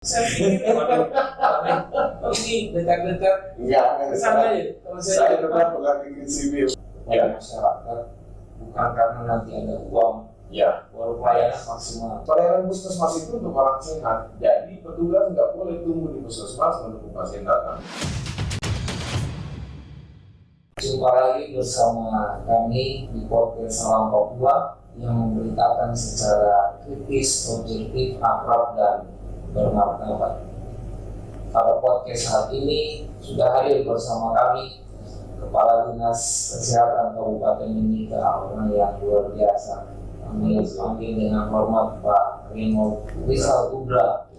Saya pikir ini dekat-dekat sama ya. Kalau Saya tetap berlatih sipil. ya masyarakat bukan karena nanti ada uang, Ya, baru pelayanan maksimal. pelayanan puskesmas itu untuk orang sehat. Jadi petugas nggak boleh tunggu di puskesmas menunggu pasien datang. Jumpa lagi bersama kami di podcast Salam Papua yang memberitakan secara kritis, objektif, akrab, dan bermartabat. Pada podcast saat ini sudah hadir bersama kami Kepala Dinas Kesehatan Kabupaten Mimika, orang yang luar biasa. Kami panggil dengan hormat Pak Remo Rizal Udra,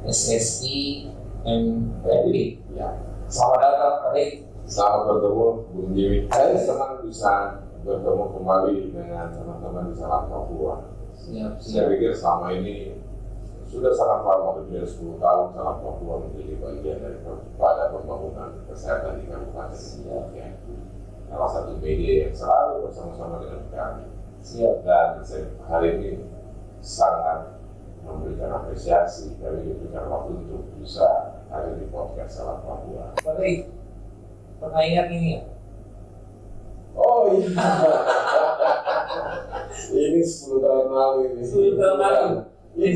SSI MPD. Ya. Selamat datang Pak Remo. Selamat bertemu, Bung Jimmy. Saya senang bisa bertemu kembali dengan teman-teman di Salam Papua. Saya pikir selama ini sudah sangat lama, lebih dari 10 tahun Salam Papua menjadi bagian dari pada pembangunan kesehatan di Kabupaten Mimika. Salah satu media yang selalu bersama-sama dengan kami. Dan hari ini sangat memberikan apresiasi dari diberikan waktu untuk bisa hadir di podcast Salam Papua. Pak Remo, pernah ingat ini ya? Oh iya. Ini 10 tahun lalu ini. 10 tahun lalu.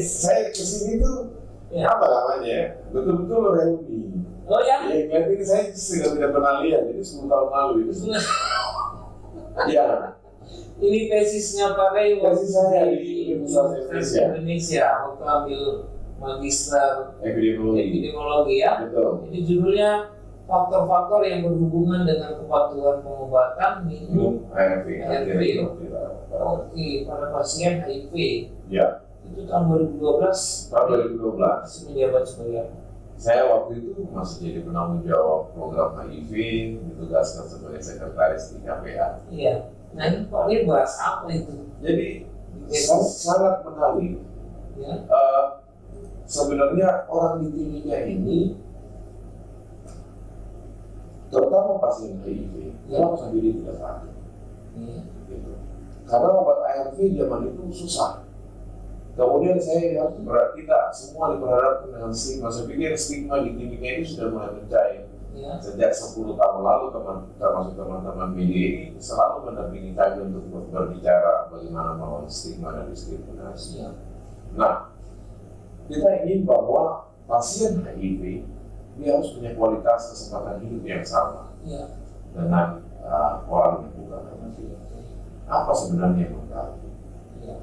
Saya kesini tuh Ya. apa namanya? Betul-betul reuni. Oh ya? Ya, ini saya sudah tidak pernah lihat. Jadi 10 tahun lalu itu. Ya. Ini tesisnya Pak Remo. Tesis saya di Universitas Indonesia. Waktu ambil magister Epidemiologi. epidemiologi ya. Betul. Jadi judulnya faktor-faktor yang berhubungan dengan kepatuhan pengobatan minum ARV. Oke pada pasien HIV. Ya. Itu tahun 2012. Tahun 2012. Masih menjabat sebagai apa? Saya waktu itu masih jadi penanggung jawab program HIV, ditugaskan sebagai sekretaris di KPA. Iya. Nah ini Pak Remo bahas apa itu? Jadi Di sangat menarik. ya. Sebenarnya orang di timika ini, terutama pasien HIV, dalam sendiri tidak sakit. Iya. Gitu. Karena obat ARV zaman itu susah. Kemudian kita semua diperhadapkan dengan stigma. Saya pikir stigma di timika ini sudah mulai mencair. Iya. Sejak 10 tahun lalu termasuk teman-teman media ini selalu mendampingi kami untuk berbicara bagaimana melawan stigma dan diskriminasi. Iya. Nah, kita ingin bahwa pasien HIV dia harus punya kualitas kesempatan hidup yang sama Iya. dengan orang yang bukan HIV. Apa sebenarnya yang mengganggu? Iya.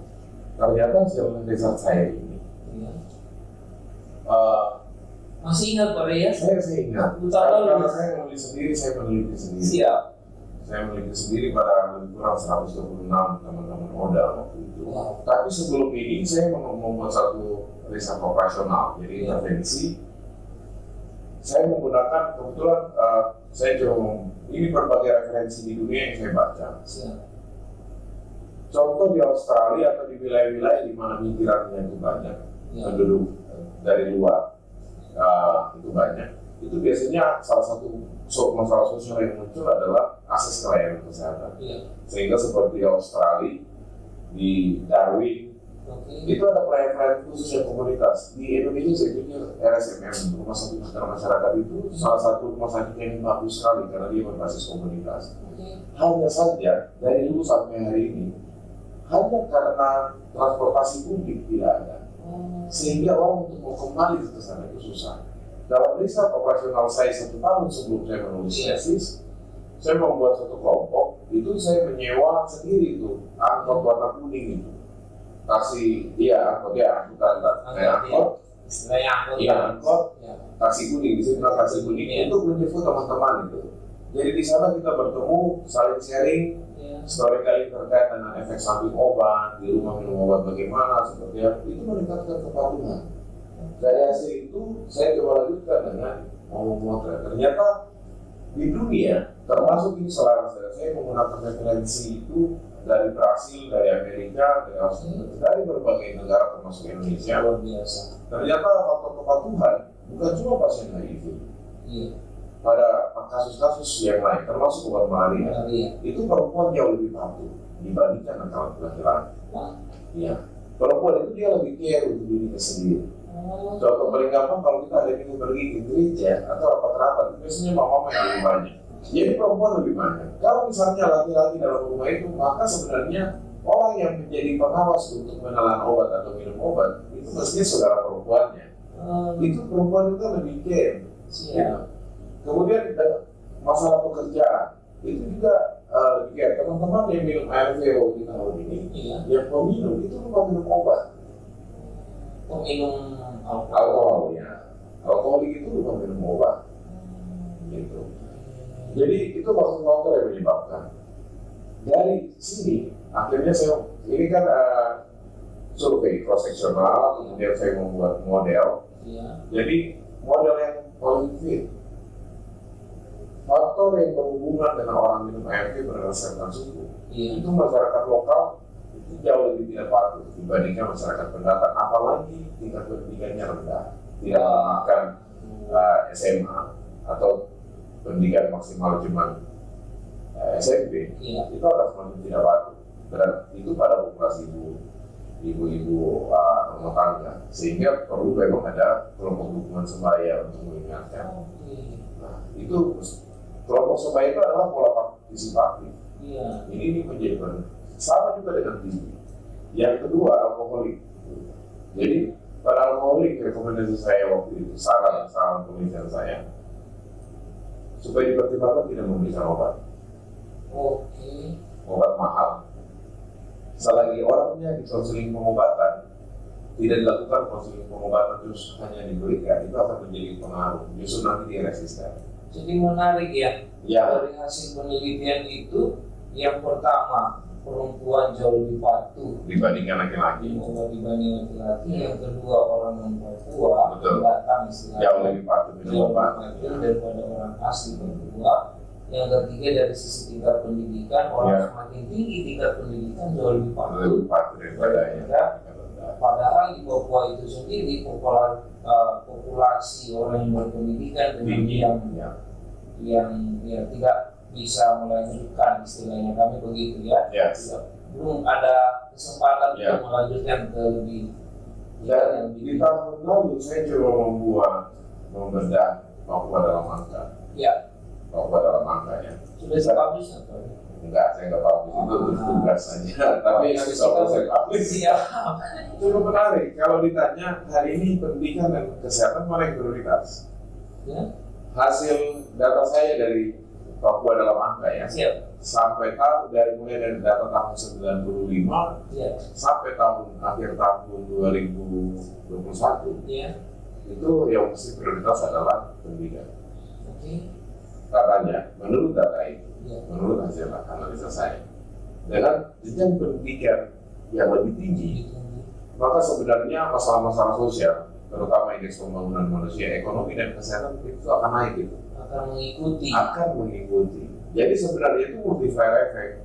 Ternyata hasil riset saya ini, Iya. Masih ingat Pak Remo ya? saya ingat. Karena saya menulis sendiri, saya meneliti sendiri. Siap. Saya meneliti sendiri pada lebih kurang 126 teman-teman ODA waktu itu. Wow. Tapi sebelum ini saya membuat satu riset operasional, jadi intervensi. Saya menggunakan kebetulan saya coba ini berbagai referensi di dunia yang saya baca. Siap. Contoh di Australia atau di wilayah-wilayah di mana migrannya itu banyak, Ya. penduduk dari luar itu banyak. Itu biasanya salah satu masalah sosial yang muncul adalah akses ke layanan kesehatan. Iya. Sehingga seperti Australia, di Darwin, Oke. itu ada pelayanan khusus yang komunitas. Di Indonesia saya pikir RSMM, Rumah Sakit Sejahtera Masyarakat itu salah satu rumah sakit yang bagus sekali karena dia berbasis komunitas. Oke. Hanya saja dari dulu sampai hari ini, hanya karena transportasi publik tidak ada, sehingga orang untuk mau kembali ke sana itu susah. Dalam riset operasional saya 1 tahun sebelum saya menulis tesis, saya membuat satu kelompok, itu saya menyewa sendiri itu angkot warna kuning itu. Taksi, angkot, Istilahnya angkot. iya angkot, Ya. taksi kuning, di sini taksi kuning untuk menjemput teman-teman itu. Jadi di sana kita bertemu, saling sharing, Ya. storytelling terkait dengan efek samping obat, di rumah minum obat bagaimana, seperti apa, itu meningkatkan kepatuhan. Dari hasil itu, saya coba lanjutkan dengan memotret. Ternyata di dunia, termasuk ini selaras saya menggunakan referensi itu dari Brasil, dari Amerika, dari Australia, dari berbagai negara termasuk Indonesia. Luar biasa. Ternyata faktor kepatuhan bukan cuma pasien HIV. Iya. Pada kasus-kasus yang lain, termasuk obat malaria, Iya. itu perempuan jauh lebih patuh dibandingkan antara laki-laki. Wah. Iya, perempuan itu dia lebih care untuk dirinya sendiri. Contoh paling gampang kalau kita hari ini pergi ke gereja atau rapat-rapat, biasanya mama yang lebih banyak. Jadi perempuan lebih banyak. Kalau misalnya laki-laki dalam rumah itu, maka sebenarnya orang yang menjadi pengawas untuk menelan obat atau minum obat itu mestinya saudara perempuannya. Itu perempuan itu lebih care. Ya. Kemudian masalah pekerjaan itu juga lebih care. Teman-teman yang minum ARV di tahun ini, yang peminum itu lupa minum obat. Peminum alkohol ya, alkoholik itu lupa minum obat. Gitu. Jadi itu faktor-faktor yang menyebabkan. Dari sini akhirnya ini kan survei cross-seksional, kemudian saya membuat model. Jadi model yang paling fit, faktor yang berhubungan dengan orang minum ARV berdasarkan suku, itu masyarakat lokal itu jauh lebih tidak patuh dibandingkan masyarakat pendatang, apalagi tingkat pendidikannya rendah, tidak memakan SMA atau pendidikan maksimal cuma SMP, itu akan semakin tidak patuh. Dan itu pada populasi ibu-ibu rumah tangga, sehingga perlu memang ada kelompok dukungan sebaya untuk mengingatkan. Nah, itu kelompok sebaya itu adalah pola partisipatif. Ini menjadi sama juga dengan TV. Yang kedua, alkoholik. Jadi pada alkoholik, rekomendasi saya waktu itu, saran penelitian saya, supaya dipertimbangkan tidak memberikan obat. Obat mahal. Selagi orangnya di konseling pengobatan, tidak dilakukan konseling pengobatan terus hanya diberikan, itu akan menjadi pengaruh. Justru nanti dia resisten. Jadi menarik ya. Dari hasil penelitian itu, yang pertama perempuan jauh lebih patuh dibandingkan laki-laki. Yang kedua orang non Papua datang istilahnya jauh lebih patuh daripada orang asli Papua. Yang ketiga dari sisi tingkat pendidikan, orang semakin tinggi tingkat pendidikan jauh lebih patuh daripada. Padahal di Papua itu sendiri populasi orang yang berpendidikan dengan yang tidak bisa melanjutkan, istilahnya kami begitu ya. Belum ada kesempatan untuk melanjutkan ke lebih. Dan di tahun lalu saya coba membedah Papua dalam angka. Papua dalam angka ya. Sudah dipublish atau? Enggak, saya nggak publish, itu tugas saja. Tapi nanti soal saya publish. Cukup menarik. Kalau ditanya hari ini pendidikan dan kesehatan mana yang prioritas? Hasil data saya dari Papua dalam angka ya, sampai mulai dari data tahun 95 sampai akhir tahun 2021 itu yang mesti prioritas adalah pendidikan. Katanya, menurut data itu, menurut hasil analisa saya, dengan jenjang pendidikan yang lebih tinggi, maka sebenarnya masalah-masalah sosial, terutama indeks pembangunan manusia, ekonomi dan kesehatan itu akan naik gitu. Akan mengikuti. Jadi sebenarnya itu multiplier effect.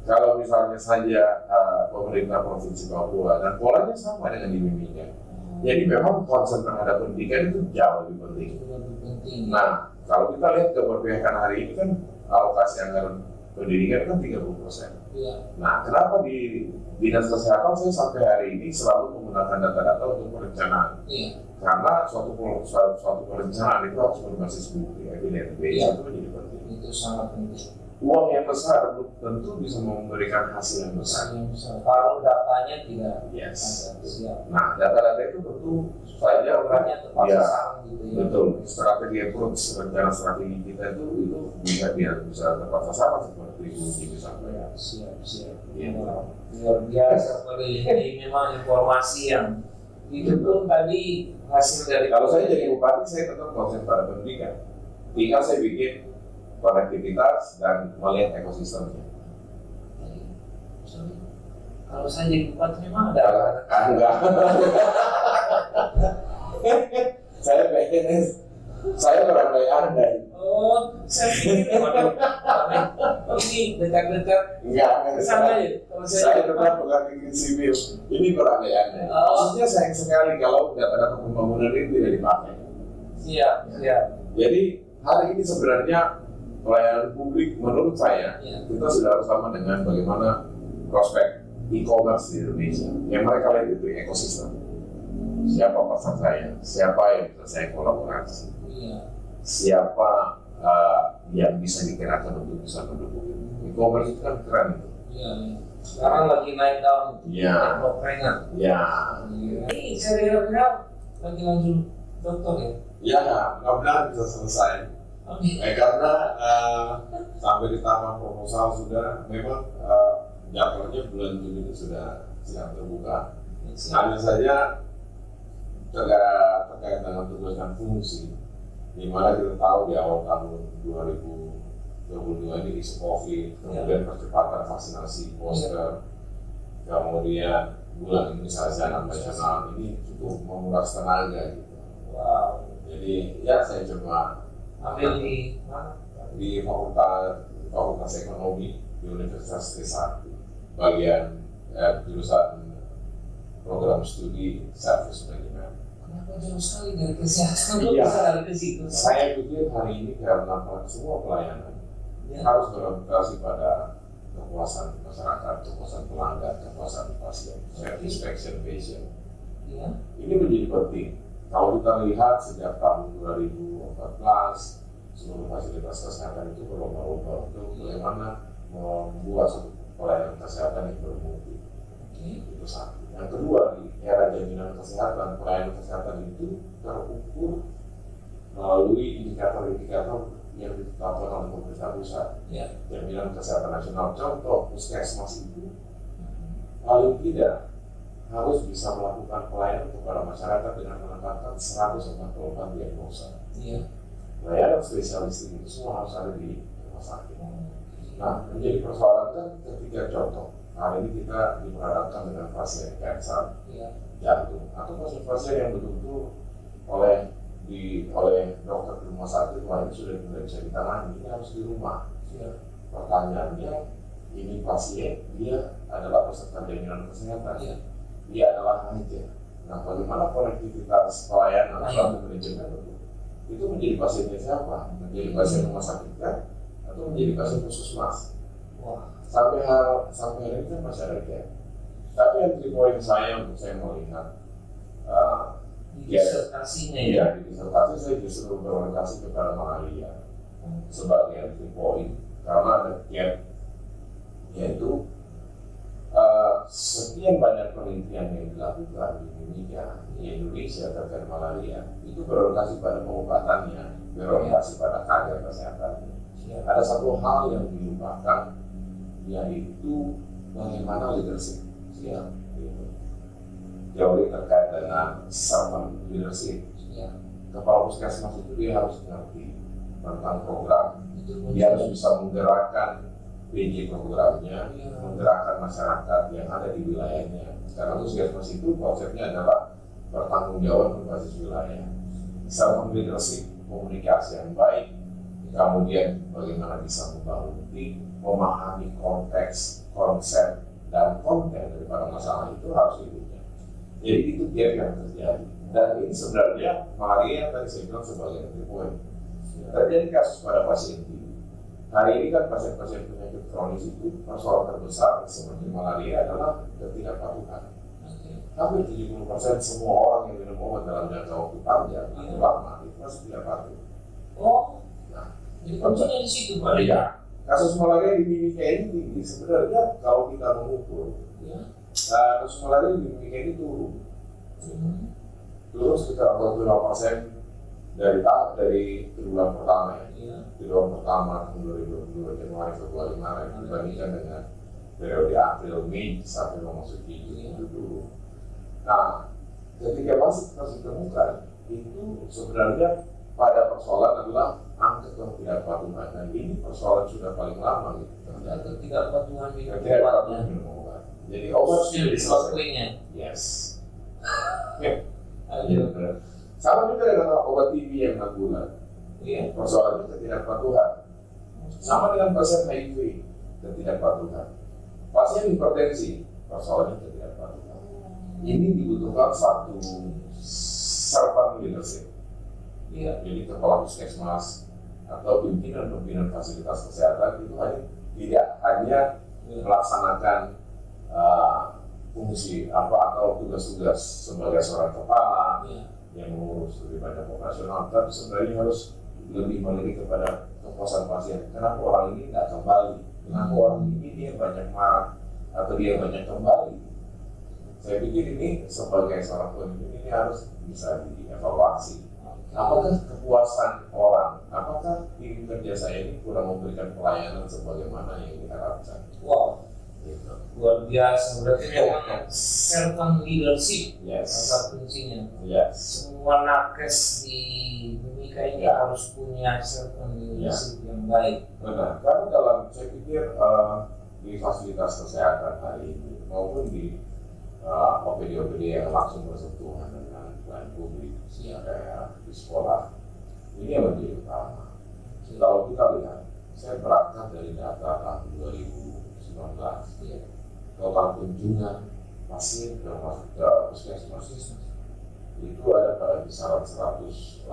Kalau misalnya saja pemerintah provinsi Papua dan polanya sama dengan di Mimika. Jadi memang konsen terhadap pendidikan itu jauh lebih penting. Nah, kalau kita lihat keberpihakan hari ini kan alokasi anggaran pendidikan kan 30%. Nah, kenapa di Dinas Kesehatan saya sampai hari ini selalu menggunakan data-data untuk perencanaan? Karena suatu perencanaan itu harus berbasis bukti, evidence base, itu menjadi penting. Itu sangat penting. Uang yang besar tentu bisa memberikan hasil yang besar. Kalau datanya tidak ada. Nah, data-data itu tentu saja betul. Strategi approach, rencana strategi kita itu bisa tepat sasaran seperti Bu Jimmy sampaikan. Siap. Luar biasa sekali. Ini memang informasi yang itu pun tadi hasil dari. Kalau saya jadi bupati, saya tetap konsen pada pendidikan. Tinggal saya bikin konektivitas dan melihat ekosistemnya. Kalau saya jadi bupati memang ada. Enggak. Saya berandai-andai. Saya pikir ini dekat-dekat. Enggak. Sama ya. Saya tetap bukan tinggi sipil. Ini berandai-andai. Maksudnya sayang sekali kalau data-data pembangunan ini tidak dipakai. Siap. Jadi hari ini sebenarnya pelayanan publik menurut saya kita sudah harus sama dengan bagaimana prospek e-commerce di Indonesia. Yang mereka lihat itu ekosistem. siapa pasar saya, siapa yang bisa saya kolaborasi, siapa yang bisa dikenakan untuk bisa mendukung. E-commerce itu kan keren itu. Sekarang lagi naik daun. Trennya. Ini saya dengar lagi lanjut dokter ya. Mudah-mudahan bisa selesai. Karena sampai di tahapan proposal sudah, memang jadwalnya bulan Juli itu sudah terbuka. Hanya saja terkait dengan tugas dan fungsi, di mana kita tahu di awal tahun 2022 ini isu COVID, kemudian percepatan vaksinasi booster, kemudian bulan imunisasi anak nasional ini cukup menguras tenaga gitu. Jadi saya coba ambil di fakultas ekonomi di Universitas Trisakti, bagian jurusan program studi service management. Kenapa jauh sekali dari kesehatan? Bisa ke situ. Saya pikir hari ini karena semua pelayanan harus berorientasi pada kepuasan masyarakat, kepuasan pelanggan, kepuasan pasien, satisfaction patient. Ini menjadi penting. Kalau kita lihat sejak tahun 2014, seluruh fasilitas kesehatan itu berubah-ubah untuk bagaimana membuat suatu pelayanan kesehatan yang bermutu. Itu satu. Yang kedua, di era jaminan kesehatan, pelayanan kesehatan itu terukur melalui indikator-indikator yang ditetapkan oleh pemerintah pusat. Jaminan kesehatan nasional, contoh puskesmas itu paling tidak harus bisa melakukan pelayanan kepada masyarakat dengan menetapkan 144 diagnosa. Pelayanan spesialistik itu semua harus ada di rumah sakit. Nah, menjadi persoalan kan ketika contoh, hari ini kita diperhadapkan dengan pasien kanker jantung atau pasien-pasien yang betul-betul oleh dokter di rumah sakit ini sudah tidak bisa ditangani, ini harus di rumah. Pertanyaannya, ini pasien dia adalah peserta jaminan kesehatan. Dia adalah haja. Nah, bagaimana konektivitas pelayanan suatu manajemen itu menjadi pasiennya siapa? Menjadi pasien rumah sakit kan? Atau menjadi pasien puskesmas? Sampai hari ini kan masih ada gap. Tapi entry point saya untuk saya melihat disertasinya di disertasi saya justru berorientasi kepada malaria sebagai entry point karena ada gap, yaitu sekian banyak penelitian yang dilakukan di Indonesia terkait malaria itu berorientasi pada pengobatannya, berorientasi pada kader kesehatannya. Ada satu hal yang dilupakan, yaitu bagaimana leadership. Teori terkait dengan servant leadership. Kepala puskesmas itu dia harus mengerti tentang program, dia harus bisa menggerakkan PJ programnya, menggerakkan masyarakat yang ada di wilayahnya. Karena puskesmas itu konsepnya adalah bertanggung jawab berbasis wilayah. Servant leadership, komunikasi yang baik, kemudian bagaimana bisa membangun tim, memahami konteks, konsep, dan konten daripada masalah itu harus dipunya. Jadi itu gap yang terjadi. Dan ini sebenarnya malaria yang tadi saya bilang sebagai entry point. Terjadi kasus pada pasien ini. Hari ini kan pasien-pasien penyakit kronis itu persoalan terbesar seperti malaria adalah ketidakpatuhan. Hampir 70% semua orang yang minum obat dalam jangka waktu panjang atau lama itu masih tidak patuh. Jadi kuncinya di situ, Pak. Kasus malaria di Mimika ini tinggi. Sebenarnya kalau kita mengukur, kasus malaria di Mimika ini turun. Turun sekitar 45% dari triwulan pertama triwulan pertama tahun 2022 Januari Februari Maret dibandingkan dengan periode April Mei sampai memasuki Juni itu turun. Nah, ketika masih ditemukan itu sebenarnya pada persoalan adalah angka ketidakpatuhan, dan ini persoalan sudah paling lama gitu. Ketidakpatuhan minum obat. Jadi obat sudah diselesaikan. Yes. Sama juga dengan obat TB yang 6 bulan. Persoalannya ketidakpatuhan. Sama dengan pasien HIV, ketidakpatuhan. Pasien hipertensi, persoalannya ketidakpatuhan. Ini dibutuhkan satu servant leadership. Jadi kepala puskesmas atau pimpinan fasilitas kesehatan itu tidak hanya melaksanakan fungsi apa atau tugas-tugas sebagai seorang kepala yang mengurus lebih banyak operasional, tapi sebenarnya harus lebih melirik kepada kepuasan pasien. Kenapa orang ini nggak kembali? Kenapa orang ini dia banyak marah atau dia banyak kembali? Saya pikir ini sebagai seorang pemimpin ini harus bisa dievaluasi. Apakah kepuasan orang, apakah tim kerja saya ini kurang memberikan pelayanan sebagaimana yang diharapkan? Wow, gitu. Luar biasa. Berarti memang servant leadership salah kuncinya. Semua nakes di Mimika ini harus punya servant leadership yang baik. Benar, karena dalam saya pikir di fasilitas kesehatan hari ini maupun di OPD-OPD yang langsung bersentuhan dengan pelayanan publik, kayak di sekolah, ini yang menjadi utama. Kalau kita lihat, saya berangkat dari data tahun 2019, total kunjungan pasien ke puskesmas itu ada pada kisaran 186.000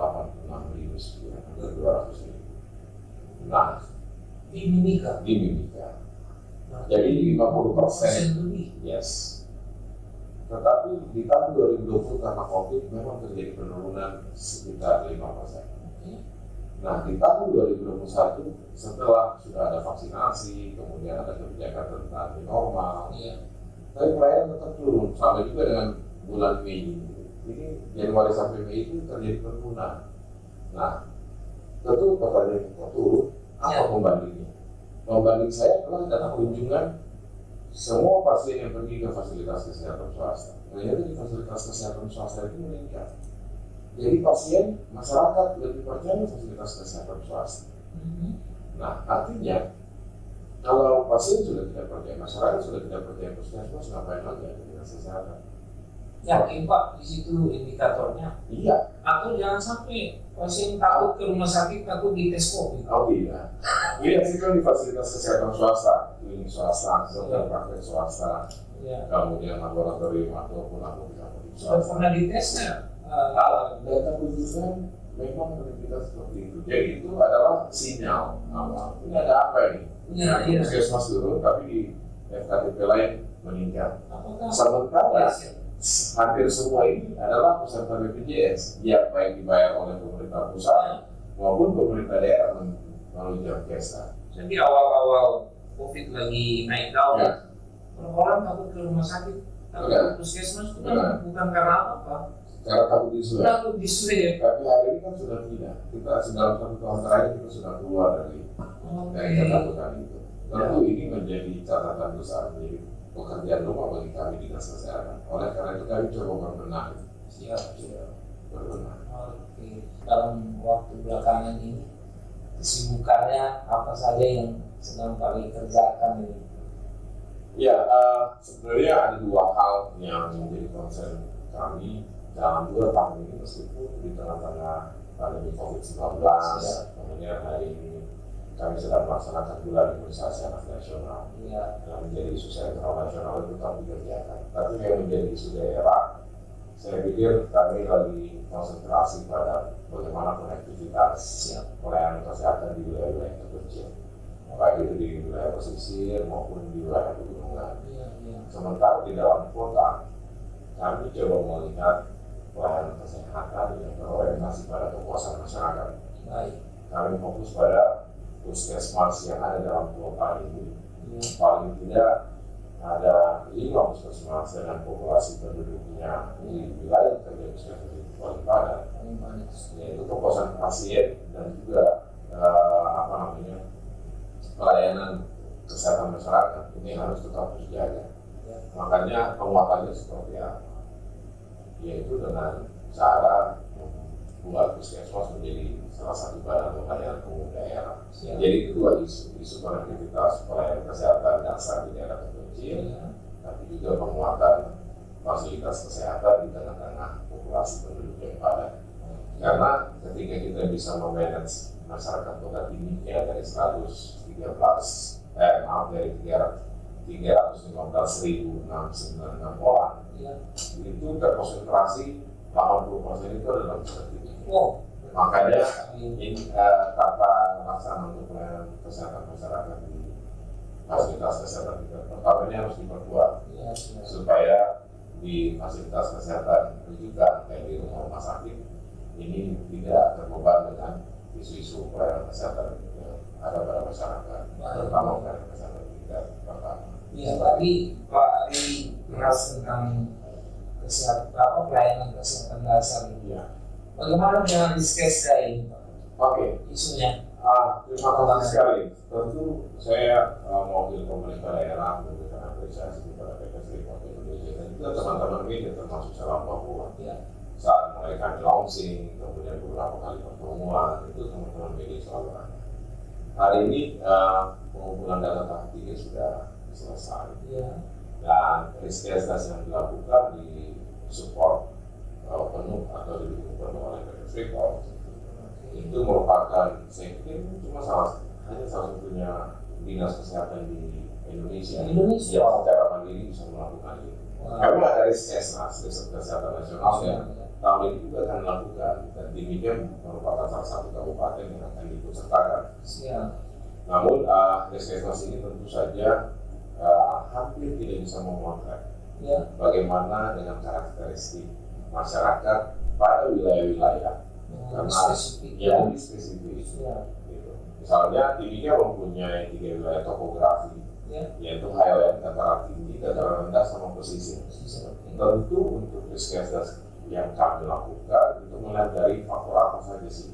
sekian, hampir 200.000. Nah, di Mimika. Jadi 50%. Yes. Tetapi di tahun 2020 karena COVID memang terjadi penurunan sekitar 5%. Nah, di tahun 2021 setelah sudah ada vaksinasi, kemudian ada kebijakan tentang new normal, tapi pelayanan tetap turun. Sampai juga dengan bulan Mei ini, Januari sampai Mei itu terjadi penurunan. Nah, tentu pertanyaan kita turun, apa pembandingnya? Pembanding saya adalah data kunjungan semua pasien yang pergi ke fasilitas kesehatan swasta. Ternyata di fasilitas kesehatan swasta itu meningkat. Jadi pasien, masyarakat lebih percaya fasilitas kesehatan swasta. Nah, artinya kalau pasien sudah tidak percaya, masyarakat sudah tidak percaya puskesmas, ngapain lagi fasilitas kesehatan? Yakin Pak, di situ indikatornya? Iya. Atau jangan sampai pasien takut ke rumah sakit, takut dites COVID? Oh iya. Iya sih kan di fasilitas kesehatan swasta, klinik swasta, dokter praktek swasta, kemudian laboratorium ataupun apotek sudah pernah ditesnya? Data kunjungan memang menunjukkan seperti itu. Jadi itu adalah sinyal awal. Ini ada apa ini? Puskesmas turun, tapi di FKTP lain meningkat. Sementara hampir semua ini adalah peserta BPJS, baik dibayar oleh pemerintah pusat maupun pemerintah daerah melalui Jamkesa. Jadi awal-awal COVID lagi naik daun, orang takut ke rumah sakit, takut ke puskesmas, bukan karena apa? Karena takut diswab. Tapi hari ini kan sudah tidak. Kita dalam 1 tahun terakhir kita sudah keluar dari ketakutan itu. Tentu ini menjadi catatan besar, menjadi pekerjaan rumah bagi kami di dinas kesehatan. Oleh karena itu kami coba berbenah. Berbenah. Dalam waktu belakangan ini kesibukannya apa saja yang sedang kami kerjakan ini? Ya, sebenarnya ada 2 hal yang menjadi concern kami dalam 2 tahun ini, meskipun di tengah-tengah pandemi COVID-19, kemudian hari ini kami sedang melaksanakan bulan imunisasi anak nasional yang menjadi isu sentral nasional itu tetap dikerjakan. Tapi yang menjadi isu daerah, saya pikir kami lagi konsentrasi pada bagaimana konektivitas pelayanan kesehatan di wilayah-wilayah terpencil, baik itu di wilayah pesisir maupun di wilayah pegunungan. Sementara di dalam kota, kami coba melihat pelayanan kesehatan yang berorientasi pada kepuasan masyarakat. Kami fokus pada puskesmas yang ada dalam kota ini. Paling tidak ada 5 puskesmas dengan populasi penduduknya di wilayah kerja puskesmas itu paling padat, yaitu kepuasan pasien dan juga pelayanan kesehatan masyarakat ini harus tetap terjaga. Makanya penguatannya seperti apa? Yaitu dengan cara membuat puskesmas menjadi salah satu badan pelayanan umum daerah. Jadi itu 2 isu konektivitas pelayanan kesehatan dasar di daerah terpencil, tapi juga penguatan fasilitas kesehatan di tengah-tengah populasi penduduk yang padat. Karena ketika kita bisa memanage masyarakat kota ini dari 315.696 orang, itu terkonsentrasi 80% itu adalah seperti ini. Makanya ini tata laksana untuk pelayanan kesehatan masyarakat di fasilitas kesehatan kita. Pertama ini harus diperkuat supaya di fasilitas kesehatan rujukan kayak di rumah sakit ini tidak terbeban dengan isu-isu pelayanan kesehatan yang ada pada masyarakat, terutama pelayanan kesehatan kita pertama. Ya, tadi Pak Ari bahas tentang kesehatan, pelayanan kesehatan dasar ini. Ya. Bagaimana dengan Riskesda ini, Pak? Oke. Isunya. Terima kasih sekali. Tentu saya mewakili pemerintah daerah memberikan apresiasi kepada PT Freeport Indonesia dan juga teman-teman media termasuk Salam Papua. Ya. Saat mereka launching, kemudian beberapa kali pertemuan, itu teman-teman media selalu ada. Hari ini pengumpulan data tahap 3 sudah selesai. Ya. Dan Riskesda yang dilakukan di support penuh atau didukung penuh oleh PT Freeport. Itu merupakan, saya pikir cuma hanya salah satunya dinas kesehatan di Indonesia yang secara mandiri bisa melakukan itu. Karena ada Riskesda, Riset Kesehatan Nasional yang tahun ini juga akan melakukan, dan demikian merupakan salah satu kabupaten yang akan diikutsertakan. Namun Riskesda ini tentu saja hampir tidak bisa memotret bagaimana dengan karakteristik masyarakat pada wilayah-wilayah. Karena yang lebih spesifik, gitu. Misalnya Timika mempunyai 3 wilayah topografi, yaitu highland, dataran tinggi, dataran rendah, sama pesisir. Tentu untuk Riskesda yang kami lakukan itu melihat dari faktor apa saja sih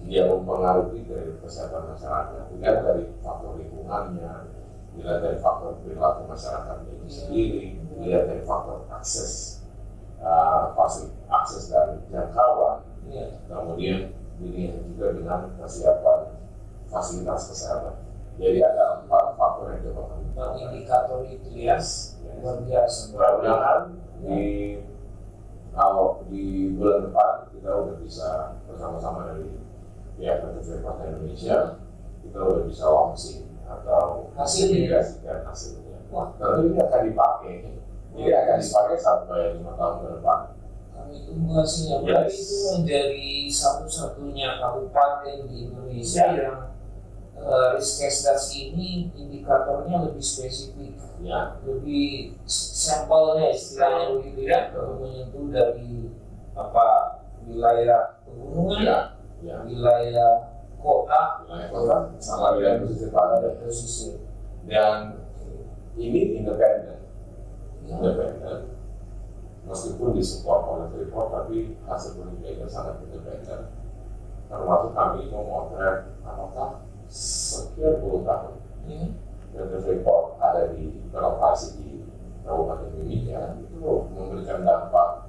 dia mempengaruhi dari kesehatan masyarakat, dilihat dari faktor lingkungannya, dilihat dari faktor perilaku masyarakatnya itu sendiri, dilihat dari faktor akses dan jangkauan. Kemudian dilihat juga dengan kesiapan fasilitas kesehatan. Jadi ada 4 faktor yang dapat kami. Indikator itu luar biasa. Mudah-mudahan di bulan depan kita udah bisa bersama-sama dari pihak PT Freeport Indonesia, kita udah bisa launching atau mengintegrasikan hasilnya. Tentu ini akan dipakai. Ini akan dipakai sampai 5 tahun ke depan. Kami tunggu hasilnya. Berarti itu menjadi satu-satunya kabupaten di Indonesia yang Riskesda ini indikatornya lebih spesifik, lebih sampelnya istilahnya begitu menyentuh dari wilayah pegunungan, wilayah kota, sama wilayah pesisir. Dan ini independen. Meskipun disupport oleh Freeport, tapi hasil penelitiannya sangat independen. Termasuk kami memotret apakah sekian puluh tahun PT Freeport ada di beroperasi di Kabupaten Mimika itu memberikan dampak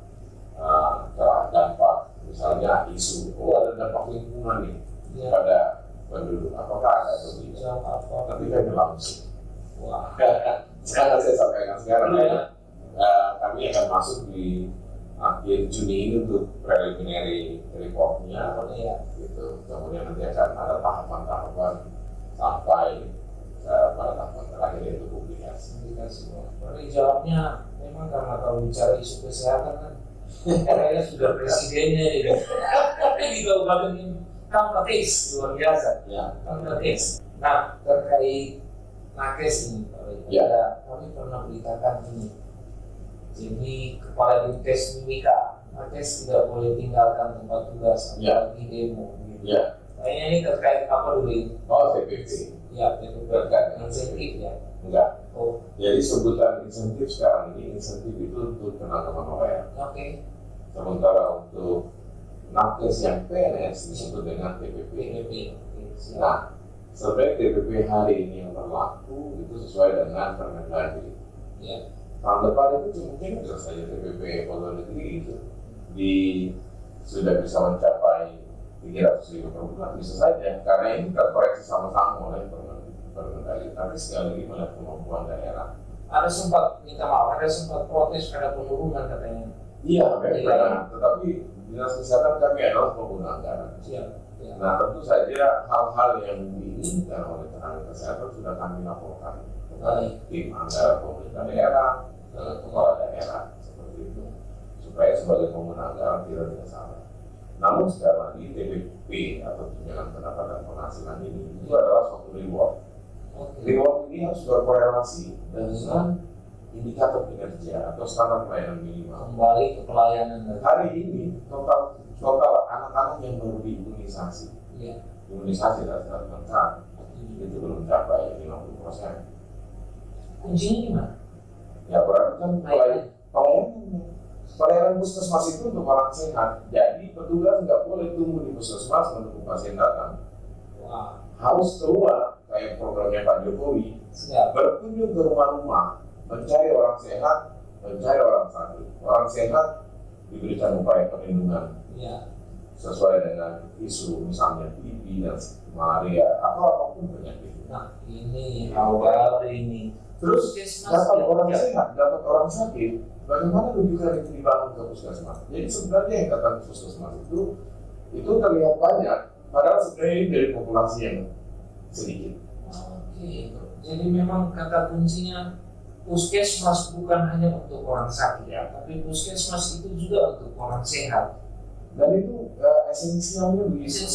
misalnya isu ada dampak lingkungan nih pada penduduk, apakah ada atau tidak? Tapi kami langsung. Sekarang saya sampaikan sekarang kami akan masuk di akhir Juni ini untuk preliminary reportnya, gitu. Kemudian nanti akan ada tahapan-tahapan sampai pada tahapan terakhir yaitu publikasi. Jawabnya memang karena kalau bicara isu kesehatan kan, kayaknya sudah presidennya ini. Di Kabupaten Nakes luar biasa. Nakes. Nah, terkait Nakes ini, kami pernah beritakan ini. Jadi Kepala Dinkes Mimika, Nakes tidak boleh tinggalkan tempat tugas apalagi demo. Gitu. Kayaknya ini terkait apa dulu ini? TPP. TPP. Insentif ya? Enggak. Jadi sebutan insentif sekarang ini, insentif itu untuk tenaga honorer. Sementara untuk Nakes yang PNS disebut dengan TPP. Nah, sebenarnya TPP hari ini yang berlaku itu sesuai dengan Permendagri. Tahun depan itu mungkin bisa saja TPP Pegawai Negeri itu sudah bisa mencapai 300.000 per bulan, bisa saja karena ini terkoreksi sama-sama oleh Permendagri. Tapi sekali lagi melihat kemampuan daerah. Ada sempat protes pada penurunan katanya. Tetapi dinas kesehatan kami adalah pengguna anggaran. Nah, tentu saja hal-hal yang diinginkan oleh tenaga kesehatan sudah kami laporkan kepada tim anggaran pemerintah daerah, kepala daerah seperti itu, supaya sebagai pengguna anggaran tidak salah. Namun sekali lagi TPP atau tunjangan pendapatan penghasilan ini itu adalah suatu reward Reward ini harus berkorelasi dengan indikator kinerja atau standar pelayanan minimal. Kembali ke pelayanan tadi. Hari ini total anak-anak yang baru diimunisasi, imunisasi dasar lengkap itu belum capai 50%. Kuncinya gimana? Ya berarti kan pelayanan puskesmas itu untuk orang sehat. Jadi petugas nggak boleh tunggu di puskesmas menunggu pasien datang. Harus keluar kayak programnya Pak Jokowi, berkunjung ke rumah-rumah, mencari orang sehat, mencari orang sakit. Orang sehat diberikan upaya perlindungan sesuai dengan isu misalnya TB dan malaria atau apapun penyakit. Nah ini awal ini. Terus dapat orang sehat, dapat orang sakit, bagaimana rujukan itu dibangun ke puskesmas? Jadi sebenarnya yang datang ke puskesmas itu terlihat banyak, padahal sebenarnya ini dari populasi yang sedikit. Oke, jadi memang kata kuncinya puskesmas bukan hanya untuk orang sakit tapi puskesmas itu juga untuk orang sehat. Dan itu esensialnya begitu.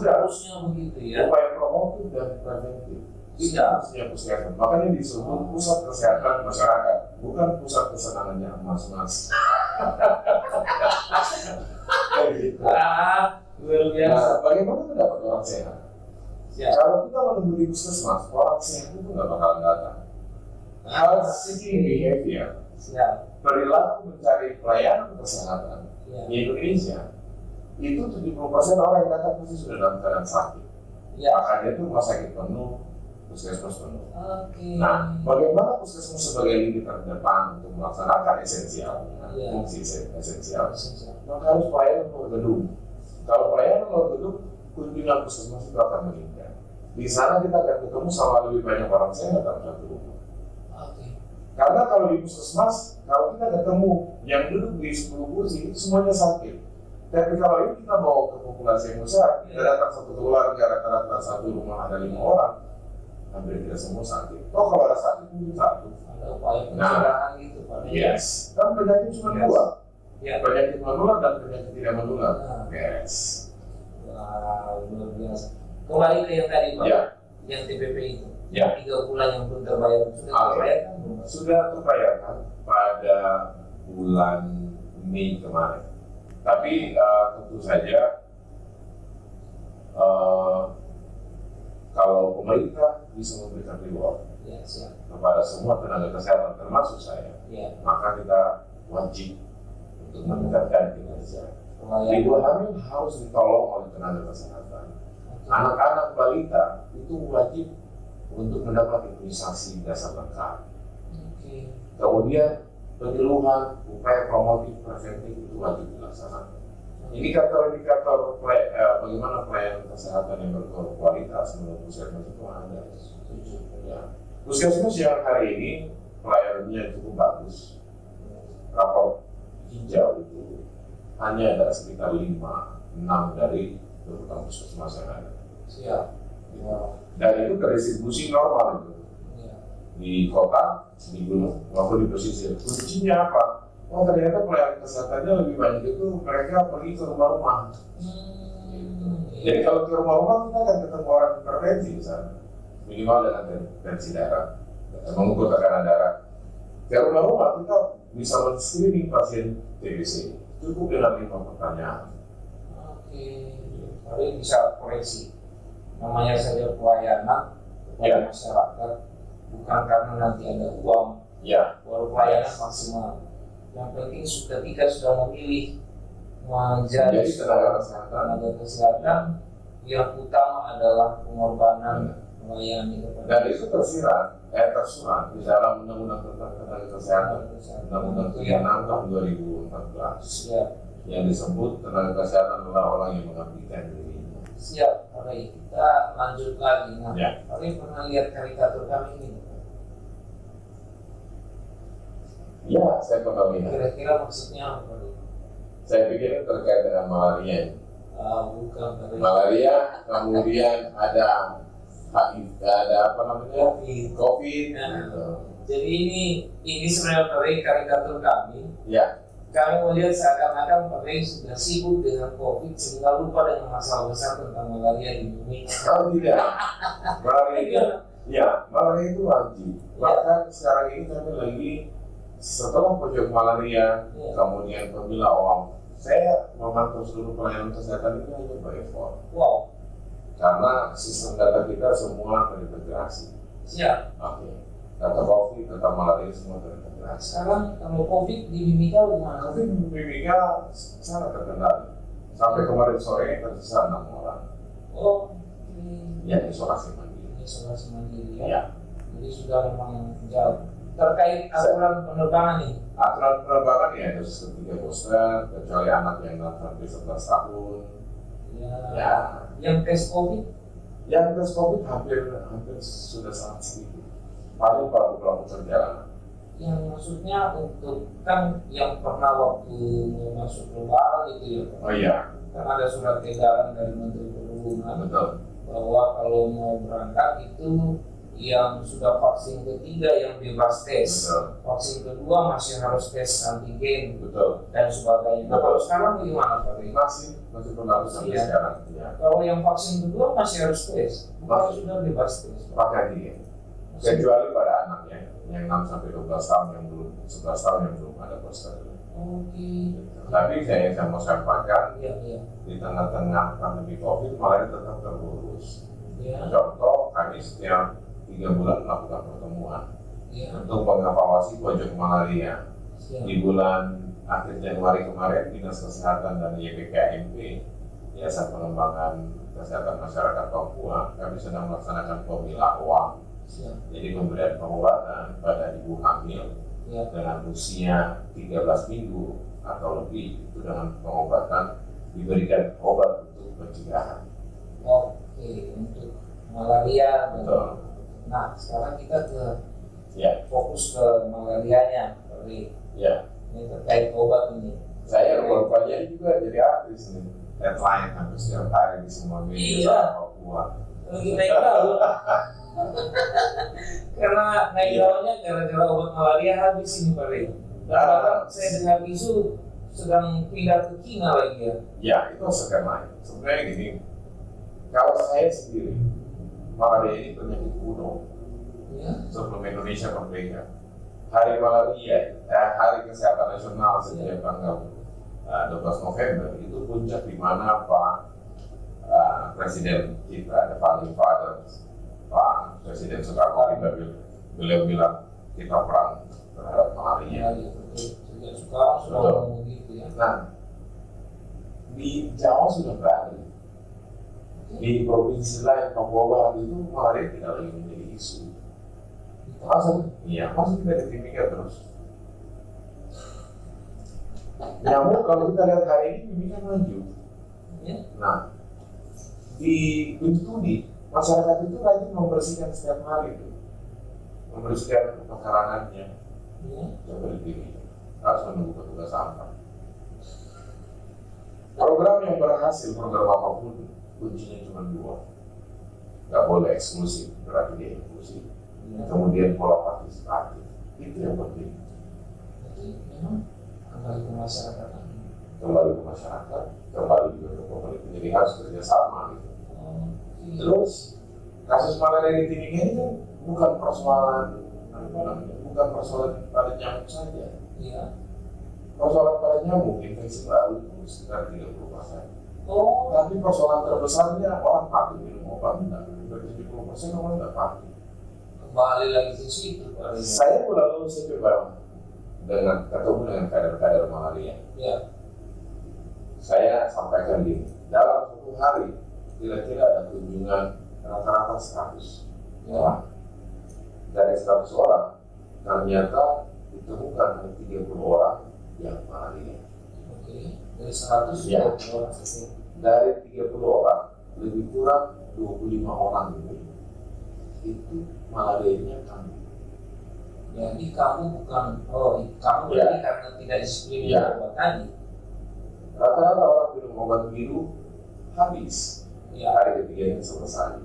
Harusnya begitu ya. Upaya promotif dan preventif. Tidak puskesmas. Makanya disebut pusat kesehatan masyarakat, bukan pusat kesenangannya mas-mas. Gitu. Luar biasa. Nah, bagaimana mendapat orang sehat? Kalau kita menunggu di puskesmas, orang sehat itu nggak bakalan datang. Health seeking behavior, perilaku mencari pelayanan kesehatan di Indonesia itu 70% orang yang datang pasti sudah dalam keadaan sakit. Makanya itu rumah sakit penuh, puskesmas penuh. Nah, bagaimana puskesmas sebagai lini terdepan untuk melaksanakan fungsi esensial? Maka harus pelayanan luar gedung. Kalau pelayanan luar gedung, kunjungan puskesmas itu akan meningkat. Di sana kita akan ketemu sama lebih banyak orang sehat dalam satu rumah. Karena kalau di puskesmas, kalau kita ketemu yang duduk di 10 kursi itu semuanya sakit. Tapi kalau ini kita bawa ke populasi yang besar, kita datang satu keluarga, rata-rata satu rumah ada 5 orang, hampir tidak semua sakit. Kalau ada sakit mungkin satu. Ada upaya pencegahan gitu Pak. Kan penyakit cuma dua. Penyakit menular dan penyakit tidak menular. Wah, luar biasa. Kembali ke yang tadi Pak, yang TPP itu. 3 bulan yang belum terbayar sudah terbayarkan pada bulan Mei kemarin. Tapi tentu saja kalau pemerintah bisa memberikan reward kepada semua tenaga kesehatan termasuk saya, maka kita wajib untuk meningkatkan kinerja. Ibu hamil harus ditolong oleh tenaga kesehatan. Anak-anak balita itu wajib untuk mendapat imunisasi dasar lengkap. Kemudian penyuluhan, upaya promotif, preventif itu wajib dilaksanakan. Indikator bagaimana pelayanan kesehatan yang berkualitas menurut puskesmas itu ada. Puskesmas yang hari ini pelayanannya cukup bagus. Rapor hijau itu hanya ada sekitar 5-6 dari 20 puskesmas yang ada. Dan itu terdistribusi normal itu. Di kota, di gunung, maupun di pesisir. Kuncinya apa? Oh ternyata pelayanan kesehatannya lebih banyak itu mereka pergi ke rumah-rumah. Jadi kalau ke rumah-rumah kita akan ketemu orang hipertensi misalnya, minimal dengan tensi darah, mengukur tekanan darah. Ke rumah-rumah kita bisa men-screening pasien TBC, cukup dengan 5 pertanyaan. Tapi bisa koreksi. Namanya saja pelayanan kepada masyarakat, bukan karena nanti ada uang, baru pelayanan maksimal. Yang penting ketika sudah memilih menjadi tenaga kesehatan, yang utama adalah pengorbanan melayani kepada. Dan itu tersurat di dalam Undang-Undang tentang Tenaga Kesehatan, Undang-Undang 36 tahun 2014, yang disebut tenaga kesehatan adalah orang yang mengabdikan diri. Siap, Pak. Kita lanjut lagi. Nah, Pak pernah lihat karikatur kami ini? Ya, saya pernah lihat. Kira-kira maksudnya apa? Saya pikir itu terkait dengan malaria. Bukan. Malaria, kemudian ada HIV, ada apa namanya? COVID. Jadi ini sebenarnya karikatur kami. Kami melihat seakan-akan Pak Rey sudah sibuk dengan COVID sehingga lupa dengan masalah besar tentang malaria di Indonesia. Kalau tidak, Ya, malaria itu wajib. Bahkan sekarang ini kami lagi setelah pojok malaria, kemudian pemila OAM, saya memantau seluruh pelayanan kesehatan itu hanya by phone. Wow. Karena sistem data kita semua terintegrasi. Siap. Oke. Data COVID, data malaria semua terintegrasi. Sekarang kalau COVID di Mimika bagaimana? Tapi Mimika sangat terkendali. Sampai kemarin sore tersisa 6 orang. Oh, Yang isolasi mandiri. Isolasi mandiri ya. Ya. Jadi sudah memang jauh. Terkait aturan penerbangan nih. Aturan penerbangan ya dosis ketiga booster, kecuali anak yang 6 sampai 11 tahun. Ya. Yang tes COVID? Yang tes COVID hampir sudah sangat sedikit. Paling pelaku perjalanan. Yang maksudnya untuk kan yang pernah waktu mau masuk lebaran itu ya. Oh iya. Kan ada surat edaran dari Menteri Perhubungan. Betul. Bahwa kalau mau berangkat itu yang sudah vaksin ketiga yang bebas tes, Betul. vaksin kedua masih harus tes antigen Betul. dan sebagainya. Nah, kalau sekarang bagaimana Pak? Masih berlaku sampai Iya. sekarang. Ya. Kalau yang vaksin kedua masih harus tes, kalau sudah bebas tes. Pakai antigen. Kecuali pada anaknya yang 6 sampai 12 tahun yang belum 11 tahun yang belum ada booster. Oke. Tapi saya mau sampaikan Iya. di tengah-tengah pandemi COVID malah tetap terurus. Iya. Contoh kami setiap 3 bulan melakukan pertemuan Iya. untuk mengevaluasi pojok malaria. Siap. Di bulan akhir Januari kemarin, Dinas Kesehatan dan YPKMP, Yayasan Pengembangan Kesehatan Masyarakat Papua, kami sedang melaksanakan pemila uang. Siap. Jadi pemberian pengobatan pada ibu hamil Ya. dengan usia 13 minggu atau lebih, itu dengan pengobatan diberikan obat untuk pencegahan. Oke, untuk malaria. Betul. Nah, sekarang kita Ya. fokus ke malarianya, Pak. Ya. Ini terkait obat ini. Saya rupanya juga jadi artis nih. Headline hampir setiap hari di semua media Iya. Papua. Lagi naik daun. Karena naik daunnya gara-gara obat malaria habis ini Pak. Bahkan saya dengar isu sedang pindah ke Cina lagi ya. Ya, itu sekarang lain. Sebenarnya gini, kalau saya sendiri, malaria ini penyakit kuno Ya. sebelum Indonesia merdeka. Hari malaria, Hari Kesehatan Nasional setiap tanggal 12 November itu puncak di mana Pak Presiden kita, the founding father, Pak Presiden Soekarno, beliau bilang kita perang terhadap malaria. Ya, betul. Sejak sekarang sudah Betul. ngomong gitu ya. Nah, di Jawa sudah berani. Di provinsi lain, Papua Barat itu malaria tidak lagi menjadi isu. Masa? Iya, masa kita di Mimika terus. Nyamuk kalau kita lihat hari ini Mimika maju. Ya. Nah, di Bintuni, masyarakat itu rajin membersihkan setiap hari itu, membersihkan pekarangannya. Ya. Coba di Mimika, harus menunggu petugas sampah. Program yang berhasil, program apapun, kuncinya cuma 2. Nggak boleh eksklusif, berarti dia inklusif. Ya. Kemudian pola partisipatif, itu yang penting. Jadi memang kembali ke masyarakat. Kembali ke masyarakat, kembali juga ke pemerintah. Jadi harus kerjasama gitu. Oke. Terus kasus malaria di Timika ini kan bukan persoalan bukan persoalan pada nyamuk saja. Iya. Persoalan pada nyamuk infeksi baru itu sekitar 30%. Oh, Tapi persoalan terbesarnya orang patuh minum obat enggak. 70% orang enggak patuh. kembali lagi ke situ Pak. Saya lalu saya coba ketemu dengan kader-kader malaria. Ya. Saya sampaikan gini, dalam 1 hari kira-kira ada kunjungan rata-rata 100 orang. Dari 100 orang, ternyata ditemukan ada 30 orang yang malaria. Oke. Dari 100 Ya. orang. Dari 30 orang, lebih kurang 25 orang itu malarianya kambuh. Jadi kamu bukan, kamu Ya. berarti karena tidak disiplin Ya. obat tadi. Rata-rata orang minum obat biru habis. Ya. Hari ketiganya selesai.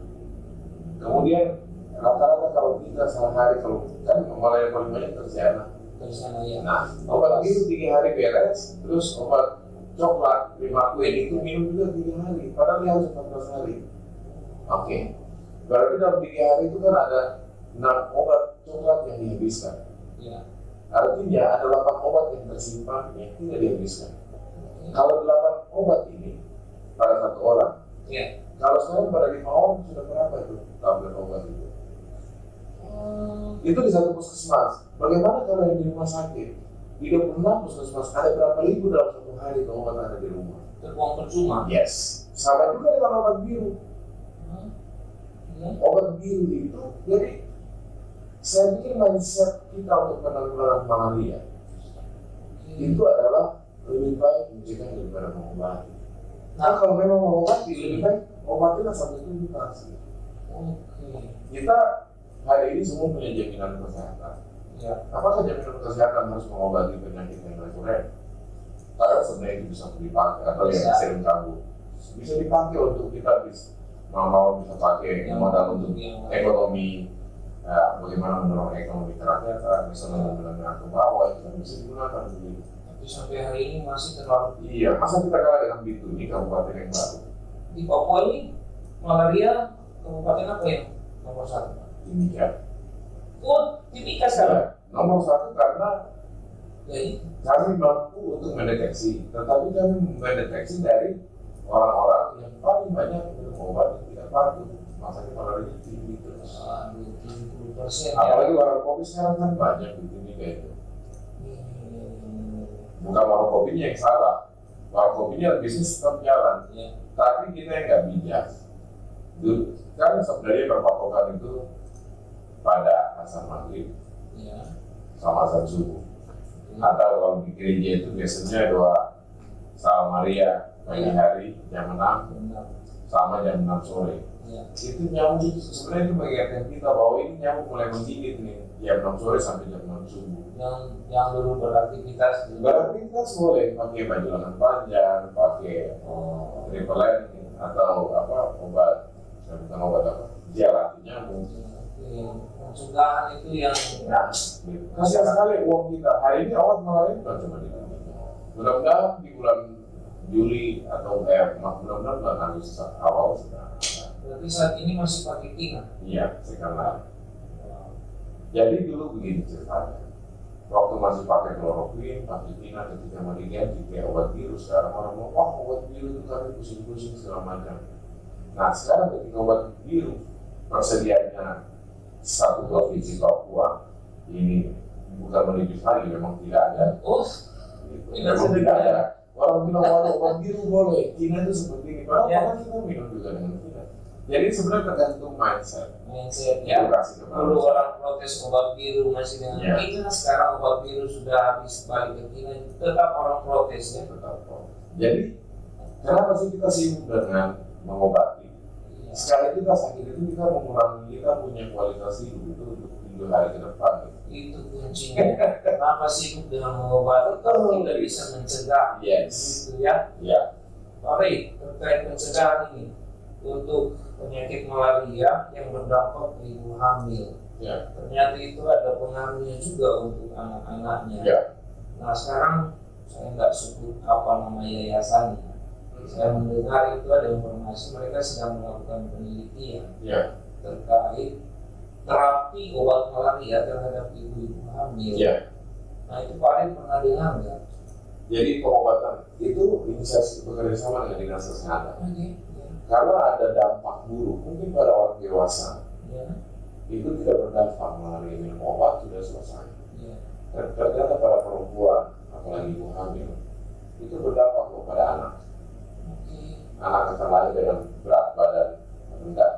Kemudian rata-rata kalau kita sehari, kalau kan malaria paling banyak tersiana. Dari sana ya. Nah, obat biru 3 hari beres, terus obat coklat 5 kue itu minum juga 3 hari, padahal dia harus 14 hari. Oke. Berarti dalam 3 hari itu kan ada 6 obat coklat yang dihabiskan. Ya. Artinya ada 8 obat yang tersimpan yang tidak dihabiskan. Kalau 8 obat ini pada 1 orang, Ya. kalau sekarang pada 5 orang sudah berapa itu tablet obat itu? Itu di satu puskesmas. Bagaimana kalau yang di rumah sakit? Di 26 puskesmas ada berapa ribu dalam 1 hari itu obat ada di rumah? Terbuang percuma. Yes. Sama juga dengan obat biru. Ya. Obat biru itu, jadi saya pikir mindset kita untuk penanggulangan malaria itu adalah lebih baik mencegah daripada mengobati. Nah, kalau memang mengobati, lebih baik obatilah sampai tuntas. Kita hari ini semua punya jaminan kesehatan. Ya. Apakah jaminan kesehatan harus mengobati penyakit yang rekuren? Karena sebenarnya itu bisa dipakai atau yang sering kabur. Bisa dipakai untuk kita mau bisa pakai modal untuk ekonomi, ya, bagaimana mendorong ekonomi kerakyatan, misalnya menengah ke bawah itu kan bisa digunakan begitu. Tapi sampai hari ini masih terlalu. Iya, masa kita kalah dengan Bitu ini kabupaten yang baru. Di Papua ini malaria kabupaten apa yang nomor 1? Timika. Oh, Timika sekarang. Nomor 1 karena Jadi, kami mampu untuk mendeteksi, tetapi kami mendeteksi dari orang-orang yang paling banyak minum obat yang tidak patuh. Masanya malaria tinggi terus. 70%. Apalagi warung kopi sekarang kan banyak di Timika itu. Bukan warung kopinya yang salah, warung kopinya bisnis tetap jalan. Ya. Tapi kita yang nggak bijak. Dulu kan sebenarnya berpatokan itu pada azan maghrib Ya. sama azan subuh. Atau kalau di gereja itu biasanya doa Salve Maria pagi hari jam 6 Benar. sama jam 6 sore. Ya. Itu nyamuk itu sebenarnya itu mengingatkan kita bahwa ini nyamuk mulai menggigit nih jam 6 sore sampai jam 6 subuh. Yang dulu beraktivitas di Beraktivitas boleh pakai baju lengan panjang, pakai repellent atau apa obat, bukan obat apa, gel anti nyamuk. pencegahan itu yang Nah, kasihan sekali uang kita. Hari ini obat malaria bukan cuma di Indonesia. Mudah-mudahan di bulan Juli atau mudah-mudahan bulan Agustus awal sudah. berarti saat ini masih pakai tina. Iya, sekarang. Jadi dulu begini ceritanya. Waktu masih pakai kloroquine, pakai tina ketika mau diganti kayak obat biru, sekarang orang mau, wah obat biru itu kan pusing-pusing segala macam. Nah sekarang ketika obat biru persediaannya satu provinsi Papua ini bukan menipis lagi, memang tidak ada. Oh, Memang tidak ada. Orang bilang waduh obat biru boleh, tina itu seperti ini. Padahal Ya. kan kita minum juga dengan tina. Jadi sebenarnya tergantung mindset. ya. Edukasi Dulu kepada orang protes obat biru masih dengan Ya. tina, sekarang obat biru sudah habis balik ke tina, tetap orang protes ya. Jadi kenapa sih kita sibuk dengan mengobati? Iya. Sekali kita sakit itu kita mengurangi kita punya kualitas hidup itu untuk 3 hari ke depan. Itu kuncinya. Kenapa sibuk dengan mengobati kalau tidak bisa mencegah? Yes. Gitu ya. Ya. Baik, terkait pencegahan ini untuk penyakit malaria yang berdampak ke ibu hamil. Ya. Ternyata itu ada pengaruhnya juga untuk anak-anaknya. Ya. Nah sekarang saya nggak sebut apa nama yayasannya. Saya mendengar itu ada informasi mereka sedang melakukan penelitian Ya. terkait terapi obat malaria terhadap ibu-ibu hamil. Ya. Nah itu Pak Arif pernah dengar nggak? Jadi pengobatan itu inisiasi bekerja sama dengan dinas kesehatan. Oke. Karena ada dampak buruk mungkin pada orang dewasa Ya. itu tidak berdampak melalui minum obat sudah selesai. Ya. Dan ternyata pada perempuan apalagi ibu hamil itu berdampak kepada anak. Oke. Anak akan lahir dengan berat badan rendah,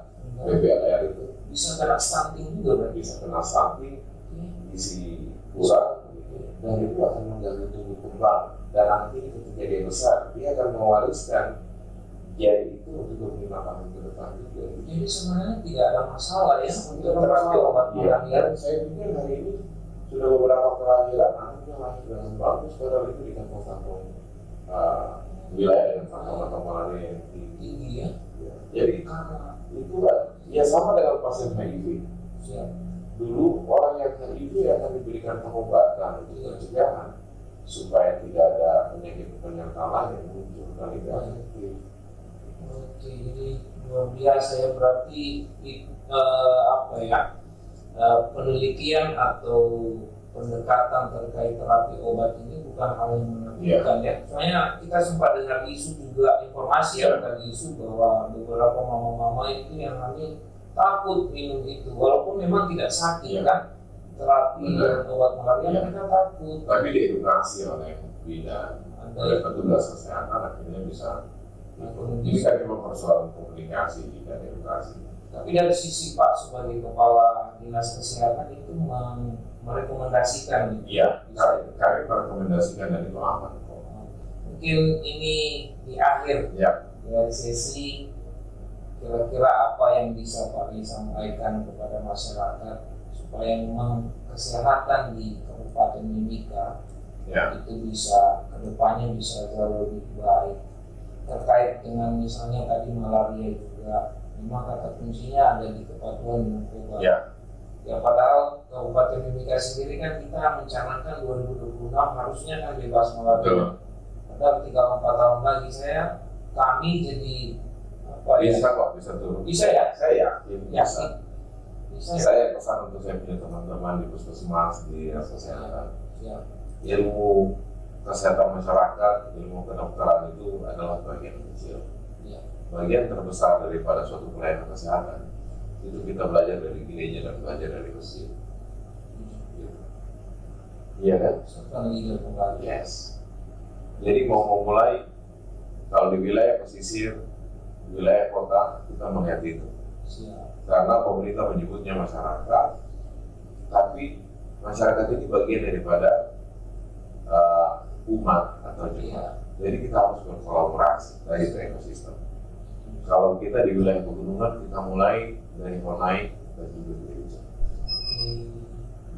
BBLR itu Bisa kena stunting juga berarti. bisa kena stunting, Oke. gizi kurang, dan itu akan mengganggu tumbuh kembang. Dan nanti ketika dia besar, dia akan mewariskan gen itu untuk 5 tahun ke depan juga. Jadi sebenarnya tidak ada masalah ya untuk Tidak terapi masalah. obat Iya, malaria. dan saya pikir hari ini sudah beberapa kelahiran anaknya lahir dengan bagus, padahal itu di kampung-kampung wilayah dengan kampung-kampung malaria yang tinggi. Tinggi ya. Ya. Jadi Karena itu ya sama dengan pasien HIV. siap. Dulu orang yang HIV akan diberikan pengobatan untuk pencegahan supaya tidak ada penyakit penyerta lain yang muncul dan itu efektif. Oke, jadi luar biasa ya, berarti penelitian atau pendekatan terkait terapi obat ini bukan hal yang menakutkan ya. Soalnya kita sempat dengar isu juga, informasi ya tadi isu bahwa beberapa mama-mama itu yang hamil takut minum itu, walaupun memang tidak sakit kan, terapi dan obat malaria mereka takut. Tapi diedukasi oleh bidan, oleh petugas kesehatan akhirnya bisa. Ini kan memang persoalan komunikasi dan edukasi. Tapi dari sisi Pak sebagai kepala dinas kesehatan itu merekomendasikan. Iya, kami merekomendasikan dan itu aman kok. Mungkin ini di akhir dari sesi, kira-kira apa yang bisa Pak Ri sampaikan kepada masyarakat supaya memang kesehatan di Kabupaten Mimika itu bisa kedepannya bisa jauh lebih baik, terkait dengan misalnya tadi malaria juga. Memang kata kuncinya ada di kepatuhan narkoba. Ya padahal Kabupaten Mimika sendiri kan kita mencanangkan 2026 harusnya kan bebas malaria. Padahal 3-4 tahun lagi kami jadi bisa turun. Bisa ya? Saya yakin bisa. Saya Ya. pesan untuk saya punya teman-teman di puskesmas, di dinas kesehatan. Ya. Ilmu kesehatan masyarakat, ilmu kedokteran itu adalah bagian kecil. Bagian terbesar daripada suatu pelayanan kesehatan itu kita belajar dari gereja dan belajar dari masjid. Iya kan? Yes. Jadi mau mulai, kalau di wilayah pesisir, wilayah kota, kita melihat itu. Karena pemerintah menyebutnya masyarakat, tapi masyarakat ini bagian daripada umat atau jemaat. Jadi kita harus berkolaborasi dari ekosistem. Kalau kita di wilayah pegunungan, kita mulai dari Honai dan juga gereja.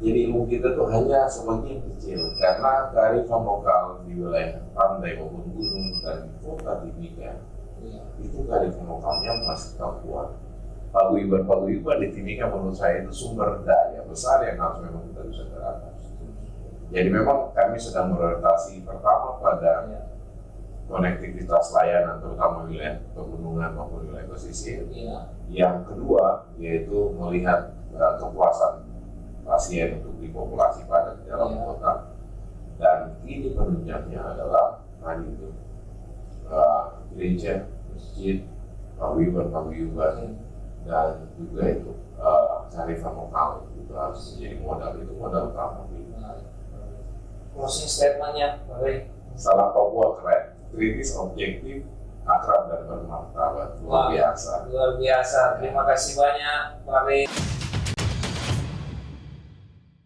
Jadi ilmu kita tuh hanya sebagian kecil, karena kearifan lokal di wilayah pantai maupun gunung dan kota Timika itu kearifan lokalnya masih tak kuat. Paguyuban di Timika menurut saya itu sumber daya besar yang harus memang kita bisa terapkan. Jadi memang kami sedang berorientasi pertama pada konektivitas layanan terutama wilayah pegunungan maupun wilayah pesisir. Yang kedua yaitu melihat kepuasan pasien untuk di populasi padat di dalam kota. Dan ini penunjangnya adalah tadi itu gereja, masjid, paguyuban dan juga itu kearifan lokal itu harus menjadi modal, itu modal utama. Closing statementnya, Salam Papua keren. Kritis, objektif, akrab dan bermartabat. Luar biasa. Terima kasih banyak Pak Ri.